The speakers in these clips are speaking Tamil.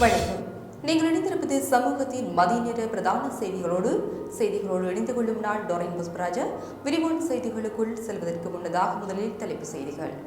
வணக்கம். நீங்கள் இணைந்திருப்பது சமூகத்தின் மதிய நேர பிரதான செய்திகளோடு இணைந்து கொள்ளும் நான் டோரின் புஷ்பராஜா. விரிவான செய்திகளுக்குள் செல்வதற்கு முன்னதாக முதலில் தலைப்பு செய்திகள்.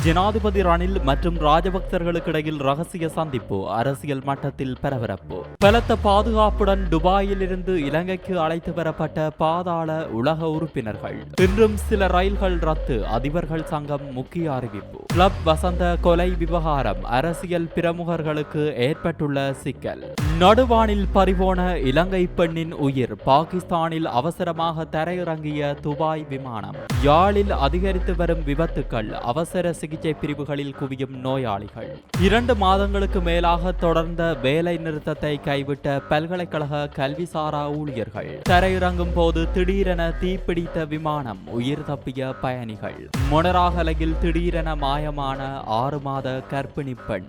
ஜனாதிபதி ரணில் மற்றும் ராஜபக்தர்களுக்கு இடையில் ரகசிய சந்திப்பு, அரசியல் மட்டத்தில் பரபரப்பு. பலத்த பாதுகாப்புடன் துபாயில் இருந்து இலங்கைக்கு அழைத்து வரப்பட்ட பாதாள உலக உறுப்பினர்கள். இன்றும் சில ரயில்கள் ரத்து, அதிபர்கள் சங்கம் முக்கிய அறிவிப்பு. கிளப் வசந்த கொலை விவகாரம், அரசியல் பிரமுகர்களுக்கு ஏற்பட்டுள்ள சிக்கல். நடுவானில் பறிபோன இலங்கை பெண்ணின் உயிர், பாகிஸ்தானில் அவசரமாக தரையிறங்கிய துபாய் விமானம். யாழில் அதிகரித்து வரும் விபத்துக்கள், அவசர சிகிச்சை பிரிவுகளில் குவியும் நோயாளிகள். 2 மாதங்களுக்கு மேலாக தொடர்ந்த வேலை நிறுத்தத்தை கைவிட்ட பல்கலைக்கழக கல்விசாரா ஊழியர்கள். தரையிறங்கும் போது திடீரென தீப்பிடித்த விமானம், உயிர் தப்பிய பயணிகள். மொனராகலையில் திடீரென மாயமான 6 மாத கர்ப்பிணி பெண்.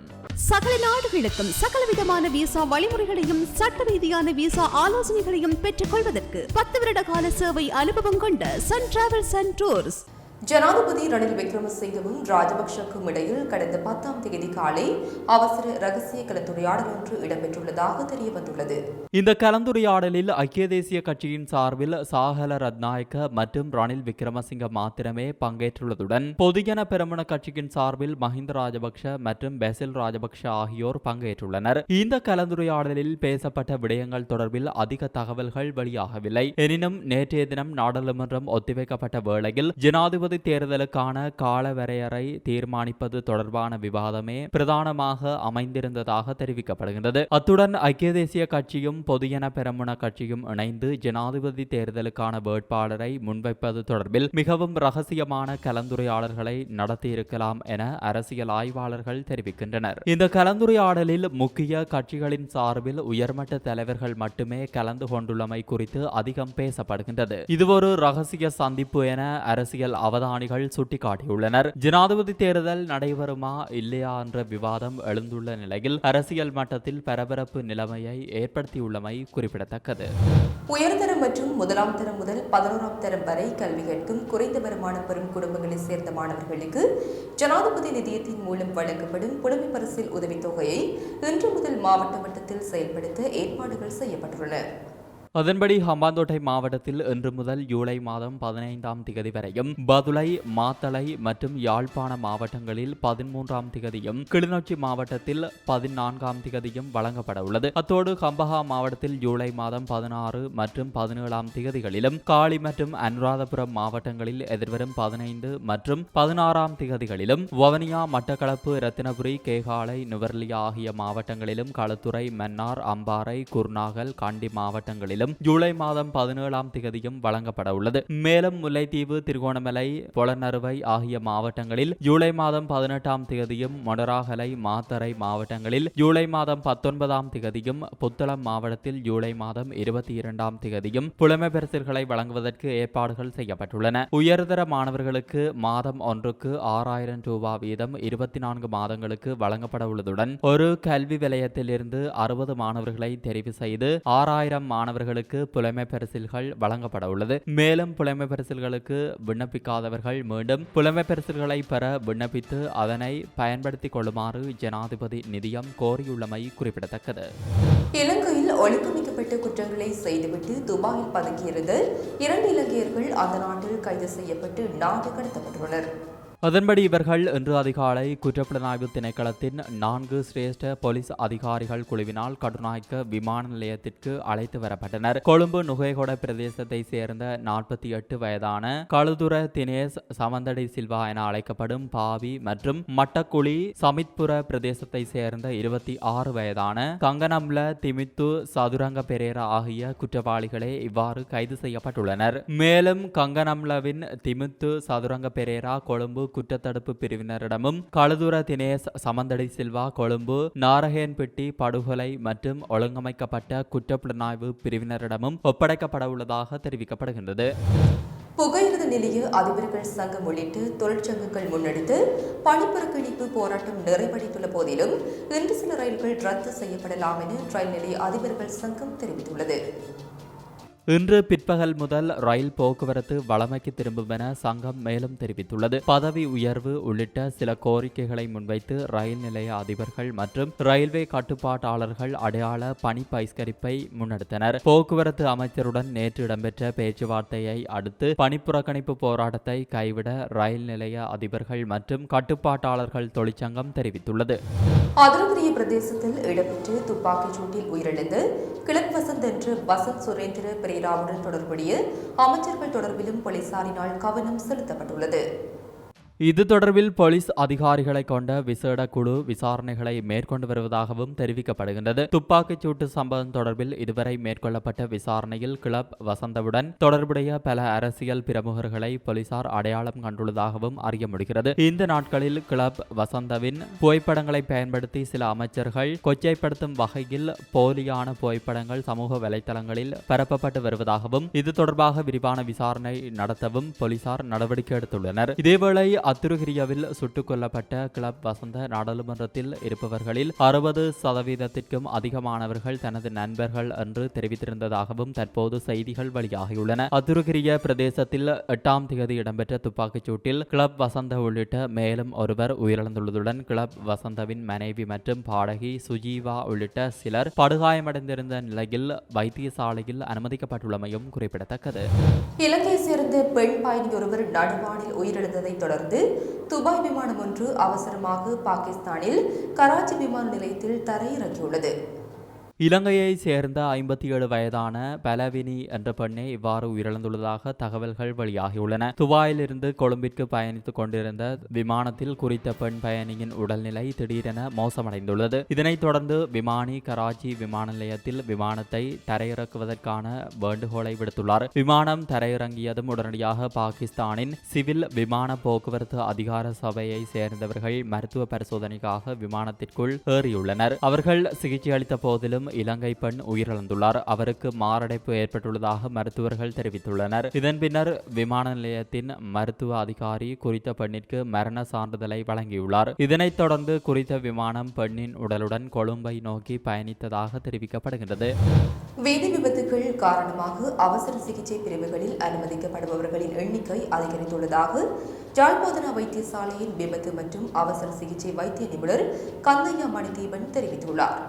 சகல நாடுகளுக்கும் சகலவிதமான விசா வழிமுறைகளையும் சட்ட ரீதியான விசா ஆலோசனைகளையும் பெற்றுக் கொள்வதற்கு 10 வருட கால சேவை அனுபவம் கொண்ட சன் டிராவல்ஸ் அண்ட் டூர்ஸ். ஜனாதிபதி ரணில் விக்ரமசிங்கவும் ராஜபக்ஷவுக்கும் இடையில் கடந்த 10ஆம் தேதி காலை அவசர ரகசிய கலந்துரையாடல் ஒன்று இடம்பெற்றுள்ளதாக தெரியவந்துள்ளது. இந்த கலந்துரையாடலில் ஐக்கிய தேசிய கட்சியின் சார்பில் சாகல ரத்நாயக்க மற்றும் ரணில் விக்ரமசிங்க மாத்திரமே பங்கேற்றுள்ளதுடன் பொதுஜன பெரமுன கட்சியின் சார்பில் மஹிந்த ராஜபக்ஷ மற்றும் பெசில் ராஜபக்ஷ ஆகியோர் பங்கேற்றுள்ளனர். இந்த கலந்துரையாடலில் பேசப்பட்ட விடயங்கள் தொடர்பில் அதிக தகவல்கள் வெளியாகவில்லை. எனினும் நேற்றைய தினம் நாடாளுமன்றம் ஒத்திவைக்கப்பட்ட வேளையில் ஜனாதிபதி தேர்தலுக்கான கால வரையறை தீர்மானிப்பது தொடர்பான விவாதமே பிரதானமாக அமைந்திருந்ததாக தெரிவிக்கப்படுகின்றது. அத்துடன் ஐக்கிய தேசிய கட்சியும் பொதுஜன பெரமுன கட்சியும் இணைந்து ஜனாதிபதி தேர்தலுக்கான வேட்பாளரை முன்வைப்பது தொடர்பில் மிகவும் ரகசியமான கலந்துரையாடல்களை நடத்தியிருக்கலாம் என அரசியல் ஆய்வாளர்கள் தெரிவிக்கின்றனர். இந்த கலந்துரையாடலில் முக்கிய கட்சிகளின் சார்பில் உயர்மட்ட தலைவர்கள் மட்டுமே கலந்து கொண்டுள்ளமை குறித்து அதிகம் பேசப்படுகின்றது. இது ஒரு ரகசிய சந்திப்பு என அரசியல் அவதானிகள் சுட்டிக்காட்டியுள்ளனர். ஜனாதிபதி தேர்தல் நடைபெறுமா இல்லையா என்ற விவாதம் எழுந்துள்ள நிலையில் அரசியல் மட்டத்தில் பரபரப்பு நிலைமையை ஏற்படுத்தியுள்ளமை குறிப்பிடத்தக்கது. உயர்தரம் மற்றும் 1ஆம் தரம் முதல் 11ஆம் தரம் வரை கல்வி கற்கும் குறைந்த வருமானம் பெறும் குடும்பங்களைச் சேர்ந்த மாணவர்களுக்கு ஜனாதிபதி நிதியத்தின் மூலம் வழங்கப்படும் புலமை பரிசில் உதவித்தொகையை இன்று முதல் மாவட்ட மட்டத்தில் செயல்படுத்த ஏற்பாடுகள் செய்யப்பட்டுள்ளன. அதன்படி ஹம்பாந்தோட்டை மாவட்டத்தில் இன்று முதல் ஜூலை மாதம் 15ஆம் திகதி வரையும், பதுளை, மாத்தளை மற்றும் யாழ்ப்பாண மாவட்டங்களில் 13ஆம் திகதியும், கிளிநொச்சி மாவட்டத்தில் 14ஆம் திகதியும் வழங்கப்பட உள்ளது. அத்தோடு கம்பஹா மாவட்டத்தில் ஜூலை மாதம் 16 மற்றும் 17ஆம் திகதிகளிலும், காலி மற்றும் அனுராதபுரம் மாவட்டங்களில் எதிர்வரும் 15 மற்றும் 16ஆம் திகதிகளிலும், வவனியா, மட்டக்களப்பு, ரத்தினபுரி, கேகாலை, நுவர்லியா ஆகிய மாவட்டங்களிலும், களுத்துறை, மன்னார், அம்பாறை, குர்நாகல், கண்டி மாவட்டங்களிலும் ஜூலை மாதம் 17ஆம் திகதியும் வழங்கப்பட உள்ளது. மேலும் முல்லைத்தீவு, திருகோணமலை, பொலனறுவை ஆகிய மாவட்டங்களில் ஜூலை மாதம் 18ஆம் திகதியும், மொனராகலை, மாத்தறை மாவட்டங்களில் ஜூலை மாதம் 19ஆம் திகதியும், புத்தளம் மாவட்டத்தில் ஜூலை மாதம் 22ஆம் திகதியும் புலமை பரிசில்களை வழங்குவதற்கு ஏற்பாடுகள் செய்யப்பட்டுள்ளன. உயர்தர மாணவர்களுக்கு மாதம் ஒன்றுக்கு 6000 ரூபாய் வீதம் 24 மாதங்களுக்கு வழங்கப்பட உள்ளதுடன் ஒரு கல்வி வலயத்திலிருந்து 60 மாணவர்களை தெரிவு செய்து 6000 மாணவர்கள் புலமை பரிசில்கள் வழங்கப்பட உள்ளது. மேலும் புலமை பரிசில்களுக்கு விண்ணப்பிக்காதவர்கள் மீண்டும் புலமை பரிசில்களை பெற விண்ணப்பித்து அதனை பயன்படுத்திக் கொள்ளுமாறு ஜனாதிபதி நிதியம் கோரியுள்ளமை குறிப்பிடத்தக்கது. இலங்கையில் ஒழுங்கமைக்கப்பட்ட குற்றங்களை செய்துவிட்டு துபாயில் பதுங்கியிருந்த 2 இலங்கையர்கள் அந்த நாட்டில் கைது செய்யப்பட்டு நாடு கடத்தப்பட்டுள்ளனர். அதன்படி இவர்கள் இன்று அதிகாலை குற்றப்புலனாய்வு திணைக்களத்தின் 4 சிரேஷ்ட போலீஸ் அதிகாரிகள் குழுவினால் கட்டுநாயக்க விமான நிலையத்திற்கு அழைத்து வரப்பட்டனர். கொழும்பு நுகேகொட பிரதேசத்தை சேர்ந்த 48 வயதான கழுதுர தினேஷ் சமந்தடி சில்வா என அழைக்கப்படும் பாவி மற்றும் மட்டக்குழி சமித்புர பிரதேசத்தை சேர்ந்த 26 வயதான கங்கனம்ல திமித்து சதுரங்க பெரேரா ஆகிய குற்றவாளிகளே இவ்வாறு கைது செய்யப்பட்டுள்ளனர். மேலும் கங்கனம்லவின் திமித்து சதுரங்க பெரேரா கொழும்பு குற்றத்தடுப்பு பிரிவினரிடமும், களுதுர தினேஷ் சமந்தடி சில்வா கொழும்பு நாரகேன்பட்டி படுகொலை மற்றும் ஒழுங்கமைக்கப்பட்ட குற்றப்புலனாய்வு பிரிவினரிடமும் ஒப்படைக்கப்பட உள்ளதாக தெரிவிக்கப்படுகின்றது. புகையிரத நிலைய அதிபர்கள் சங்கம் உள்ளிட்ட தொழிற்சங்கங்கள் முன்னெடுத்து பணிப்புறக்கணிப்பு போராட்டம் நிறைவடைந்துள்ள போதிலும் இன்று சில ரயில்கள் ரத்து செய்யப்படலாம் என ரயில் நிலைய அதிபர்கள் சங்கம் தெரிவித்துள்ளது. இன்று பிற்பகல் முதல் ரயில் போக்குவரத்து வழமைக்கு திரும்பும் என சங்கம் மேலும் தெரிவித்துள்ளது. பதவி உயர்வு உள்ளிட்ட சில கோரிக்கைகளை முன்வைத்து ரயில் நிலைய அதிபர்கள் மற்றும் ரயில்வே கட்டுப்பாட்டாளர்கள் அடையாள பணி பகிஷ்கரிப்பை முன்னெடுத்தனர். போக்குவரத்து அமைச்சருடன் நேற்று இடம்பெற்ற பேச்சுவார்த்தையை அடுத்து பணிப்புறக்கணிப்பு போராட்டத்தை கைவிட ரயில் நிலைய அதிபர்கள் மற்றும் கட்டுப்பாட்டாளர்கள் தொழிற்சங்கம் தெரிவித்துள்ளது. அதிரபுரிய பிரதேசத்தில் இடம்பெற்ற துப்பாக்கிச் சூட்டில் உயிரிழந்து கிழக்கு வசந்த் என்று வசந்த் சுரேந்திர பிரேராவுடன் தொடர்புடைய அமைச்சர்கள் தொடர்பிலும் போலீசாரினால் கவனம் செலுத்தப்பட்டுள்ளது. இது தொடர்பில் போலீஸ் அதிகாரிகளை கொண்ட விசேட குழு விசாரணைகளை மேற்கொண்டு வருவதாகவும் தெரிவிக்கப்படுகின்றது. துப்பாக்கிச் சூட்டு சம்பவம் தொடர்பில் இதுவரை மேற்கொள்ளப்பட்ட விசாரணையில் கிளப் வசந்தவுடன் தொடர்புடைய பல அரசியல் பிரமுகர்களை போலீசார் அடையாளம் கண்டுள்ளதாகவும் அறிய முடிகிறது. இந்த நாட்களில் கிளப் வசந்தவின் புகைப்படங்களை பயன்படுத்தி சில அமைச்சர்கள் கொச்சைப்படுத்தும் வகையில் போலியான புகைப்படங்கள் சமூக வலைதளங்களில் பரப்பப்பட்டு வருவதாகவும் இது தொடர்பாக விரிவான விசாரணை நடத்தவும் போலீசார் நடவடிக்கை எடுத்துள்ளனர். இதேவேளை அத்துருகிரியாவில் சுட்டுக் கொல்லப்பட்ட கிளப் வசந்த நாடாளுமன்றத்தில் இருப்பவர்களில் 60% அதிகமானவர்கள் தனது நண்பர்கள் என்று தெரிவித்திருந்ததாகவும் தற்போது செய்திகள் வெளியாகியுள்ளன. அத்துருகிரிய பிரதேசத்தில் 8ஆம் தேதி இடம்பெற்ற துப்பாக்கிச் சூட்டில் கிளப் வசந்த உள்ளிட்ட மேலும் ஒருவர் உயிரிழந்துள்ளதுடன் கிளப் வசந்தவின் மனைவி மற்றும் பாடகி சுஜீவா உள்ளிட்ட சிலர் படுகாயமடைந்திருந்த நிலையில் வைத்தியசாலையில் அனுமதிக்கப்பட்டுள்ளமையும் குறிப்பிடத்தக்கது. இலங்கையை சேர்ந்த பெண் பயணி ஒருவர் நடுவானில் உயிரிழந்ததை தொடர்ந்து துபாய் விமானம் ஒன்று அவசரமாக பாகிஸ்தானில் கராச்சி விமான நிலையத்தில் தரையிறங்கியுள்ளது. இலங்கையை சேர்ந்த 57 வயதான பலவினி என்ற பெண்ணே இவ்வாறு உயிரிழந்துள்ளதாக தகவல்கள் வெளியாகியுள்ளன. துபாயிலிருந்து கொழும்பிற்கு பயணித்துக் கொண்டிருந்த விமானத்தில் குறித்த பெண் பயணியின் உடல்நிலை திடீரென மோசமடைந்துள்ளது. இதனைத் தொடர்ந்து விமானி கராச்சி விமான நிலையத்தில் விமானத்தை தரையிறக்குவதற்கான வேண்டுகோளை விடுத்துள்ளார். விமானம் தரையிறங்கியதும் உடனடியாக பாகிஸ்தானின் சிவில் விமான போக்குவரத்து அதிகார சபையை சேர்ந்தவர்கள் மருத்துவ பரிசோதனைக்காக விமானத்திற்குள் ஏறியுள்ளனர். அவர்கள் சிகிச்சை அளித்த போதிலும் இலங்கை பெண் உயிரிழந்துள்ளார். அவருக்கு மாரடைப்பு ஏற்பட்டுள்ளதாக மருத்துவர்கள் தெரிவித்துள்ளனர். இதன் பின்னர் விமான நிலையத்தின் மருத்துவ அதிகாரி குறித்த பெண்ணிற்கு மரண சான்றிதழை வழங்கியுள்ளார். இதனைத் தொடர்ந்து குறித்த விமானம் பெண்ணின் உடலுடன் கொழும்பை நோக்கி பயணித்ததாக தெரிவிக்கப்படுகிறது. வேதி விபத்துகள் காரணமாக அவசர சிகிச்சை பிரிவுகளில் அனுமதிக்கப்படுபவர்களின் எண்ணிக்கை அதிகரித்துள்ளதாக யாழ்ப்பாண வைத்தியசாலையின் விபத்து மற்றும் அவசர சிகிச்சை வைத்திய நிபுணர் கந்தையா மணிதீபன் தெரிவித்துள்ளார்.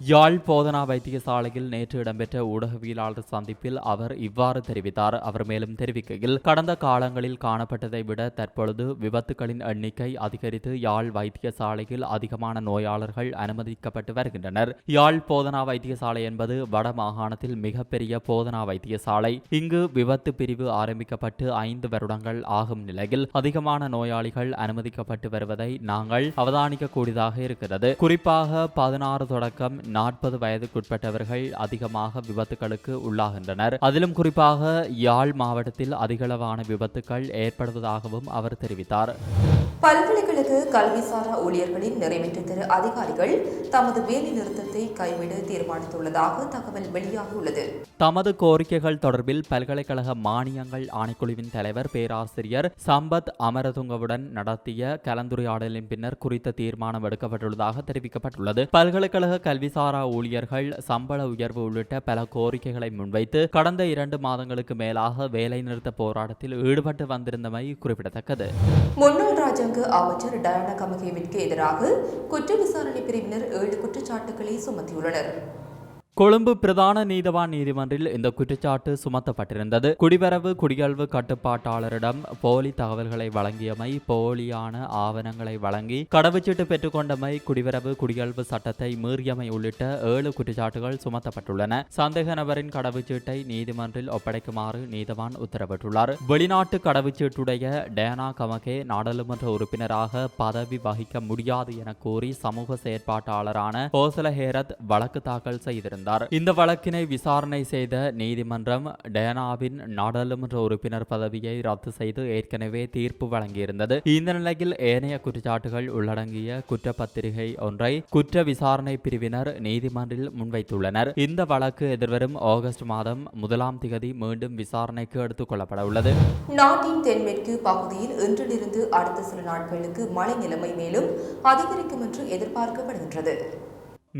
யாழ் போதனா வைத்தியசாலையில் நேற்று இடம்பெற்ற ஊடகவியலாளர் சந்திப்பில் அவர் இவ்வாறு தெரிவித்தார். அவர் மேலும் தெரிவிக்கையில், கடந்த காலங்களில் காணப்பட்டதை விட தற்பொழுது விபத்துகளின் எண்ணிக்கை அதிகரித்து யாழ் வைத்தியசாலையில் அதிகமான நோயாளர்கள் அனுமதிக்கப்பட்டு வருகின்றனர். யாழ் போதனா வைத்தியசாலை என்பது வட மாகாணத்தில் மிகப்பெரிய போதனா வைத்தியசாலை. இங்கு விபத்து பிரிவு ஆரம்பிக்கப்பட்டு 5 வருடங்கள் ஆகும் நிலையில் அதிகமான நோயாளிகள் அனுமதிக்கப்பட்டு வருவதை நாங்கள் அவதானிக்கக்கூடியதாக இருக்கிறது. குறிப்பாக 16 தொடக்கம் 40 வயதுக்குட்பட்டவர்கள் அதிகமாக விபத்துகளுக்கு உள்ளாகின்றனர். அதிலும் குறிப்பாக யாழ் மாவட்டத்தில் அதிகளவான விபத்துக்கள் ஏற்படுவதாகவும் அவர் தெரிவித்தார். பல்கலைக்கழக கல்விசாரா ஊழியர்களின் நிறைவேற்றுத்திற அதிகாரிகள் தமது வேலை நிறுத்தத்தை கைவிட தீர்மானித்துள்ளதாக தகவல் வெளியாகியுள்ளது. தமது கோரிக்கைகள் தொடர்பில் பல்கலைக்கழக மானியங்கள் ஆணைக்குழுவின் தலைவர் பேராசிரியர் சம்பத் அமரதுங்கவுடன் நடத்திய கலந்துரையாடலின் பின்னர் குறித்த தீர்மானம் எடுக்கப்பட்டுள்ளதாக தெரிவிக்கப்பட்டுள்ளது. பல்கலைக்கழக கல்விசாரா ஊழியர்கள் சம்பள உயர்வு உள்ளிட்ட பல கோரிக்கைகளை முன்வைத்து கடந்த 2 மாதங்களுக்கு மேலாக வேலை நிறுத்த போராட்டத்தில் ஈடுபட்டு வந்திருந்தமை குறிப்பிடத்தக்கது. முன்னாள் ராஜாங்க அமைச்சர் டயானா கமகேவிற்கு எதிராக குற்ற விசாரணை பிரிவினர் 7 குற்றச்சாட்டுகளை சுமத்தியுள்ளனர். கொழும்பு பிரதான நீதவான் நீதிமன்றில் இந்த குற்றச்சாட்டு சுமத்தப்பட்டிருந்தது. குடிவரவு குடியல்வு கட்டுப்பாட்டாளரிடம் போலி தகவல்களை வழங்கியமை, போலியான ஆவணங்களை வழங்கி கடவுச்சீட்டு பெற்றுக்கொண்டமை, குடிவரவு குடியல்வு சட்டத்தை மீறியமை உள்ளிட்ட 7 குற்றச்சாட்டுகள் சுமத்தப்பட்டுள்ளன. சந்தேக நபரின் கடவுச்சீட்டை நீதிமன்றில் ஒப்படைக்குமாறு நீதவான் உத்தரவிட்டுள்ளார். வெளிநாட்டு கடவுச்சீட்டுடைய டயானா கமகே நாடாளுமன்ற உறுப்பினராக பதவி வகிக்க முடியாது என கூறி சமூக செயற்பாட்டாளரான ஹோசல ஹேரத் வழக்கு தாக்கல் செய்திருந்தார். இந்த வழக்கினை விசாரணை செய்த நீதிமன்றம் டயானாவின் நாடாளுமன்ற உறுப்பினர் பதவியை ரத்து செய்து ஏற்கனவே தீர்ப்பு வழங்கியிருந்தது. இந்த நிலையில் ஏனைய குற்றச்சாட்டுகள் உள்ளடங்கிய குற்றப்பத்திரிகை ஒன்றை குற்ற விசாரணை பிரிவினர் நீதிமன்றில் முன்வைத்துள்ளனர். இந்த வழக்கு எதிர்வரும் ஆகஸ்ட் மாதம் 1ஆம் தேதி மீண்டும் விசாரணைக்கு எடுத்துக் கொள்ளப்பட உள்ளது. நாட்டின் தென்மேற்கு பகுதியில் இன்றிலிருந்து அடுத்த சில நாட்களுக்கு மழை நிலைமை மேலும் அதிகரிக்கும் என்று எதிர்பார்க்கப்படுகின்றது.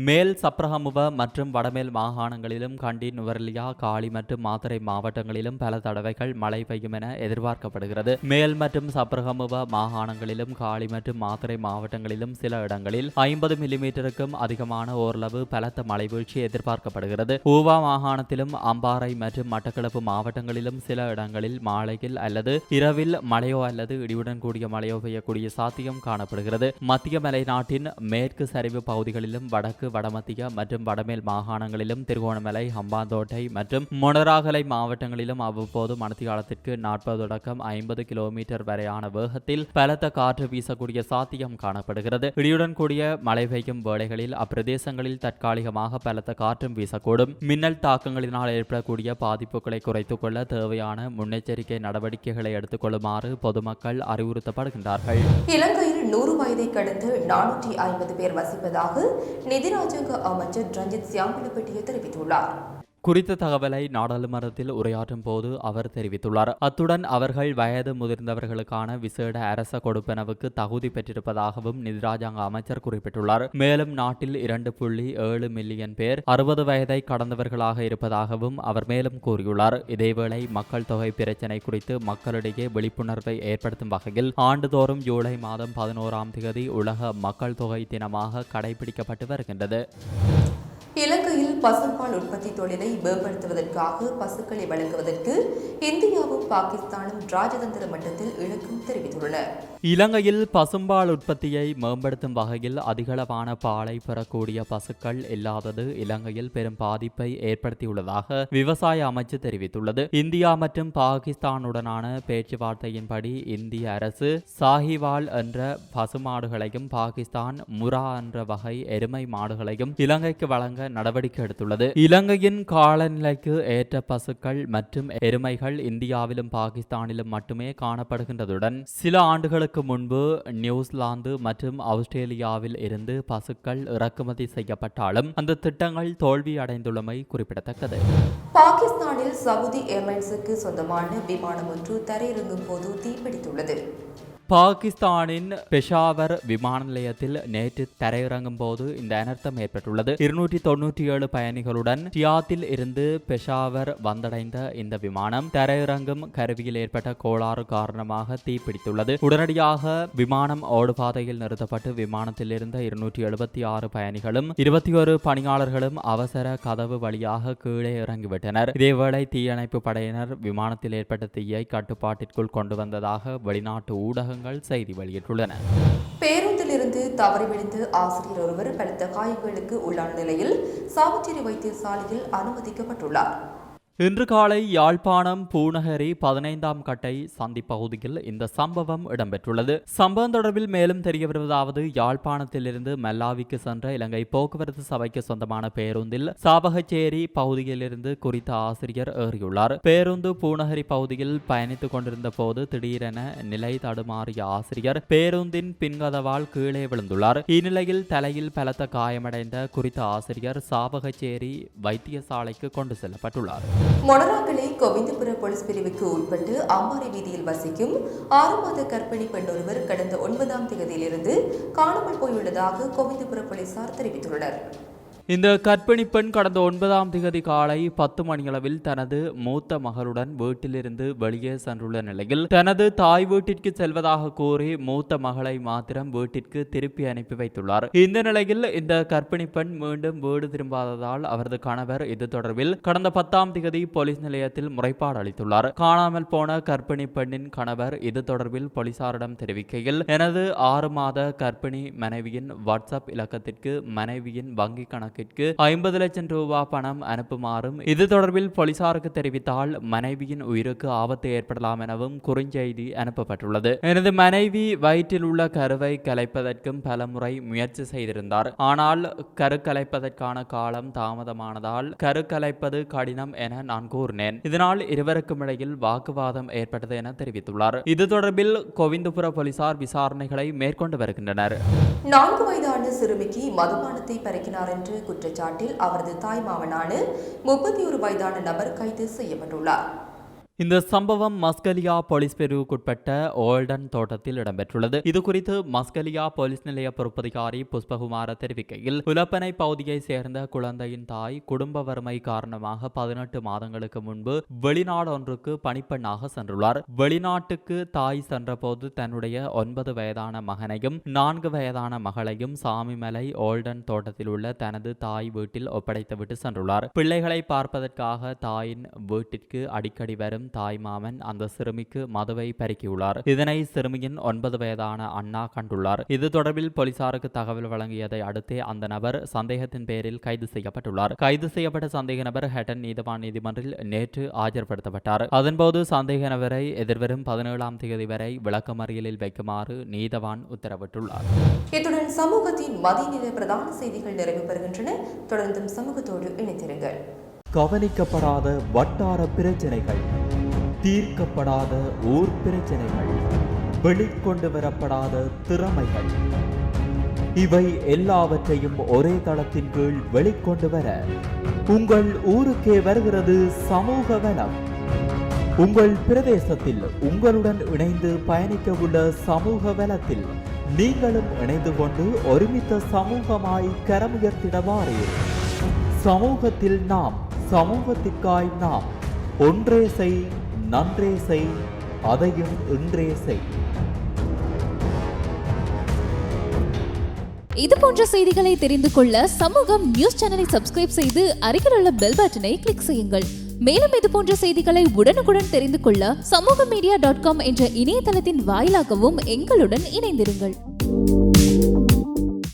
மேல் சப்ரகமுவ மற்றும் வடமேல் மாகாணங்களிலும் கண்டி, நுவரெலியா, காலி மற்றும் மாத்தறை மாவட்டங்களிலும் பல தடவைகள் மழை பெய்யும் என எதிர்பார்க்கப்படுகிறது. மேல் மற்றும் சப்ரகமுவ மாகாணங்களிலும் காலி மற்றும் மாத்தறை மாவட்டங்களிலும் சில இடங்களில் 50 மில்லிமீட்டருக்கும் அதிகமான ஓரளவு பலத்த மழை வீழ்ச்சி எதிர்பார்க்கப்படுகிறது. ஊவா மாகாணத்திலும் அம்பாறை மற்றும் மட்டக்களப்பு மாவட்டங்களிலும் சில இடங்களில் மாலையில் அல்லது இரவில் மழையோ அல்லது இடியுடன் கூடிய மழையோ பெய்யக்கூடிய சாத்தியம் காணப்படுகிறது. மத்திய மலைநாட்டின் மேற்கு சரிவு பகுதிகளிலும் வடக்கு, வடமத்திய மற்றும் வடமேல் மாகாணங்களிலும் திருகோணமலை, ஹம்பாந்தோட்டை மற்றும் மொனராகலை மாவட்டங்களிலும் அவ்வப்போது மணித்தியாலத்திற்கு 40 தொடக்கம் 50 கிலோமீட்டர் வரையான வேகத்தில் பலத்த காற்று வீசக்கூடிய சாத்தியம் காணப்படுகிறது. இடியுடன் கூடிய மழை பெய்யும் வேளைகளில் அப்பிரதேசங்களில் தற்காலிகமாக பலத்த காற்றும் வீசக்கூடும். மின்னல் தாக்கங்களினால் ஏற்படக்கூடிய பாதிப்புகளை குறைத்துக் கொள்ள தேவையான முன்னெச்சரிக்கை நடவடிக்கைகளை எடுத்துக் கொள்ளுமாறு பொதுமக்கள் அறிவுறுத்தப்படுகின்றார்கள். இலங்கையில் 100 வயதை கடந்து 450 பேர் வசிப்பதாக நிதி ராஜாங்க அமைச்சர் ரஞ்சித் சியாமலப்பட்டிய தெரிவித்துள்ளார். குறித்த தகவலை நாடாளுமன்றத்தில் உரையாற்றும் போது அவர் தெரிவித்துள்ளார். அத்துடன் அவர்கள் வயது முதிர்ந்தவர்களுக்கான விசேட அரச கொடுப்பனவுக்கு தகுதி பெற்றிருப்பதாகவும் நிதி ராஜாங்க அமைச்சர் குறிப்பிட்டுள்ளார். மேலும் நாட்டில் 2.7 மில்லியன் பேர் 60 வயதை கடந்தவர்களாக இருப்பதாகவும் அவர் மேலும் கூறியுள்ளார். இதேவேளை மக்கள் தொகை பிரச்சினை குறித்து மக்களிடையே விழிப்புணர்வை ஏற்படுத்தும் வகையில் ஆண்டுதோறும் ஜூலை மாதம் 11ஆம் தேதி உலக மக்கள் தொகை தினமாக கடைபிடிக்கப்பட்டு வருகின்றது. இலங்கையில் பசும்பால் உற்பத்தி தொழிலை மேம்படுத்துவதற்காக பசுக்களை வழங்குவதற்கு இந்தியாவும் பாகிஸ்தானும் ராஜதந்திர மட்டத்தில் இணக்கம் தெரிவித்துள்ளன. இலங்கையில் பசும்பால் உற்பத்தியை மேம்படுத்தும் வகையில் அதிகளவான பாலை பெறக்கூடிய பசுக்கள் இல்லாதது இலங்கையில் பெரும் பாதிப்பை ஏற்படுத்தியுள்ளதாக விவசாய அமைச்சு தெரிவித்துள்ளது. இந்தியா மற்றும் பாகிஸ்தானுடனான பேச்சுவார்த்தையின்படி இந்திய அரசு சாஹிவால் என்ற பசுமாடுகளையும் பாகிஸ்தான் முரா என்ற வகை எருமை மாடுகளையும் இலங்கைக்கு வழங்க நடவடிக்கை எடுத்துள்ளது. இலங்கையின் காலநிலைக்கு ஏற்ற பசுக்கள் மற்றும் எருமைகள் இந்தியாவிலும் பாகிஸ்தானிலும் மட்டுமே காணப்படுகின்றதுடன் சில ஆண்டுகளுக்கு முன்பு நியூசிலாந்து மற்றும் ஆஸ்திரேலியாவில் இருந்து பசுக்கள் இறக்குமதி செய்யப்பட்டாலும் அந்த திட்டங்கள் தோல்வி அடைந்துள்ளமை குறிப்பிடத்தக்கது. பாகிஸ்தானில் சவுதி ஏர்லைன்ஸுக்கு சொந்தமான விமானம் ஒன்று தரையிறங்கும் போது தீப்பிடித்துள்ளது. பாகிஸ்தானின் பெஷாவர் விமான நிலையத்தில் நேற்று தரையிறங்கும் போது இந்த அனர்த்தம் ஏற்பட்டுள்ளது. 297 பயணிகளுடன் ரியாத்தில் இருந்து பெஷாவர் வந்தடைந்த இந்த விமானம் தரையிறங்கும் கருவியில் ஏற்பட்ட கோளாறு காரணமாக தீப்பிடித்துள்ளது. உடனடியாக விமானம் ஓடுபாதையில் நிறுத்தப்பட்டு விமானத்தில் இருந்த 276 பயணிகளும் 21 பணியாளர்களும் அவசர கதவு வழியாக கீழே இறங்கிவிட்டனர். இதேவேளை தீயணைப்பு படையினர் விமானத்தில் ஏற்பட்ட தீயை கட்டுப்பாட்டிற்குள் கொண்டு வந்ததாக வெளிநாட்டு ஊடகங்கள் செய்தி வெளியிட்டுள்ளன. பேருந்திலிருந்து தவறி விழுந்து ஆசிரியர் ஒருவர் பலத்த காயங்களுக்கு உள்ளான நிலையில் சாவச்சேரி வைத்தியசாலையில் அனுமதிக்கப்பட்டுள்ளார். இன்று காலை யாழ்ப்பாணம் பூநகரி 15ஆம் கட்டை சந்தி பகுதியில் இந்த சம்பவம் இடம்பெற்றுள்ளது. சம்பவம் தொடர்பில் மேலும் தெரிய வருவதாவது, யாழ்ப்பாணத்திலிருந்து மல்லாவிக்கு சென்ற இலங்கை போக்குவரத்து சபைக்கு சொந்தமான பேருந்தில் சாவகச்சேரி பகுதியிலிருந்து குறித்த ஆசிரியர் ஏறியுள்ளார். பேருந்து பூநகரி பகுதியில் பயணித்துக் கொண்டிருந்த போது திடீரென நிலை தடுமாறிய ஆசிரியர் பேருந்தின் பின்கதவால் கீழே விழுந்துள்ளார். இந்நிலையில் தலையில் பலத்த காயமடைந்த குறித்த ஆசிரியர் சாவகச்சேரி வைத்தியசாலைக்கு கொண்டு செல்லப்பட்டுள்ளார். மொனராகலை கோவிந்தபுர போலீஸ் பிரிவுக்கு உட்பட்டு அம்பாறை வீதியில் வசிக்கும் 6 மாத கர்ப்பிணி பெண் ஒருவர் கடந்த 9ஆம் தேதியிலிருந்து காணாமல் போயுள்ளதாக கோவிந்தபுர போலீசார் தெரிவித்துள்ளனர். இந்த கர்ப்பிணி பெண் கடந்த 9ஆம் தேதி காலை 10 மணியளவில் தனது மூத்த மகளுடன் வீட்டிலிருந்து வெளியே சென்றுள்ள நிலையில் தனது தாய் வீட்டிற்கு செல்வதாக கூறி மூத்த மகளை மாத்திரம் வீட்டிற்கு திருப்பி அனுப்பி வைத்துள்ளார். இந்த நிலையில் இந்த கர்ப்பிணி பெண் மீண்டும் வீடு திரும்பாததால் அவரது கணவர் இது தொடர்பில் கடந்த 10ஆம் தேதி போலீஸ் நிலையத்தில் முறைப்பாடு அளித்துள்ளார். காணாமல் போன கர்ப்பிணி பெண்ணின் கணவர் இது தொடர்பில் போலீசாரிடம் தெரிவிக்கையில், எனது 6 மாத கர்ப்பிணி மனைவியின் வாட்ஸ்அப் இலக்கத்திற்கு மனைவியின் வங்கி கணக்கு 50 லட்சம் ரூபாய் பணம் அனுப்புமாறும், இது தொடர்பில் போலீசாருக்கு தெரிவித்தால் மனைவியின் உயிருக்கு ஆபத்து ஏற்படலாம் எனவும் குறுஞ்செய்தி அனுப்பப்பட்டுள்ளது. எனது மனைவி வயிற்றில் உள்ள கருவை கலைப்பதற்கும் பல முறை முயற்சி செய்திருந்தார். ஆனால் கரு கலைப்பதற்கான காலம் தாமதமானதால் கரு கலைப்பது கடினம் என நான் கூறினேன். இதனால் இருவருக்கும் இடையில் வாக்குவாதம் ஏற்பட்டது என தெரிவித்துள்ளார். இது தொடர்பில் கோவிந்தபுர போலீசார் விசாரணைகளை மேற்கொண்டு வருகின்றனர். 4 வயதான சிறுமிக்கு மதுபானத்தை பறிக்கினார் என்று குற்றச்சாட்டில் அவரது தாய் மாமனான 31 வயதான நபர் கைது செய்யப்பட்டுள்ளார். இந்த சம்பவம் மஸ்கலியா போலீஸ் பிரிவுக்குட்பட்ட ஓல்டன் தோட்டத்தில் இடம்பெற்றுள்ளது. இதுகுறித்து மஸ்கலியா போலீஸ் நிலைய பொறுப்பதிகாரி புஷ்பகுமார தெரிவிக்கையில், உலப்பனை பகுதியை சேர்ந்த குழந்தையின் தாய் குடும்ப வறுமை காரணமாக 18 மாதங்களுக்கு முன்பு வெளிநாடு ஒன்றுக்கு பணிப்பெண்ணாக சென்றுள்ளார். வெளிநாட்டுக்கு தாய் சென்றபோது தன்னுடைய 9 வயதான மகனையும் 4 வயதான மகளையும் சாமிமலை ஓல்டன் தோட்டத்தில் உள்ள தனது தாய் வீட்டில் ஒப்படைத்துவிட்டு சென்றுள்ளார். பிள்ளைகளை பார்ப்பதற்காக தாயின் வீட்டிற்கு அடிக்கடி வரும் தாய் மாமன் அந்த சிறுமிக்கு மதுவை பறிக்கியுள்ளார். இதனை சிறுமியின் 9 வயதான அண்ணா கண்டுள்ளார். இது தொடர்பில் போலீசாருக்கு தகவல் வழங்கியதை அடுத்தே அந்த நபர் சந்தேகத்தின் பேரில் கைது செய்யப்பட்டுள்ளார். கைது செய்யப்பட்ட சந்தேக நபர் ஹட்டன் நீதவான் நீதிமன்றில் நேற்று ஆஜர்படுத்தப்பட்டார். அதன்போது சந்தேக நபரை எதிர்வரும் 17ஆம் தேதி வரை விளக்கமறியலில் வைக்குமாறு நீதவான் உத்தரவிட்டுள்ளார். இத்துடன் சமூகத்தின் மதிய நிலை பிரதான செய்திகள் நிறைவு பெறுகின்றன. தொடர்ந்தும் சமூகத்தோடு இணைந்திருங்கள். கவனிக்கப்படாத வட்டார பிரச்சனைகள், தீர்க்கப்படாத ஊர் பிரச்சனைகள், வெளிக்கொண்டு வரப்படாத திறமைகள், இவை எல்லாவற்றையும் ஒரே தளத்தின் கீழ் வெளிக்கொண்டு வர உங்கள் ஊருக்கே வருகிறது சமூக வலம். உங்கள் பிரதேசத்தில் உங்களுடன் இணைந்து பயணிக்க உள்ள சமூக வலத்தில் நீங்களும் இணைந்து கொண்டு ஒருமித்த சமூகமாய் கரமுயர்த்திடவாரே. சமூகத்தில் நாம், சமூகத்திற்காய் நாம். ஒன்றே செய், நன்றே செய், அதையும் இன்றே செய். இது போன்ற செய்திகளை தெரிந்து கொள்ள சமூகம் நியூஸ் சேனலை சப்ஸ்கிரைப் செய்து அருகில் உள்ள பெல் பட்டனை கிளிக் செய்யுங்கள். மேலும் இது போன்ற செய்திகளை உடனுக்குடன் தெரிந்து கொள்ள சமூகமீடியா.com என்ற இணையதளத்தின் வாயிலாகவும் எங்களுடன் இணைந்திருங்கள்.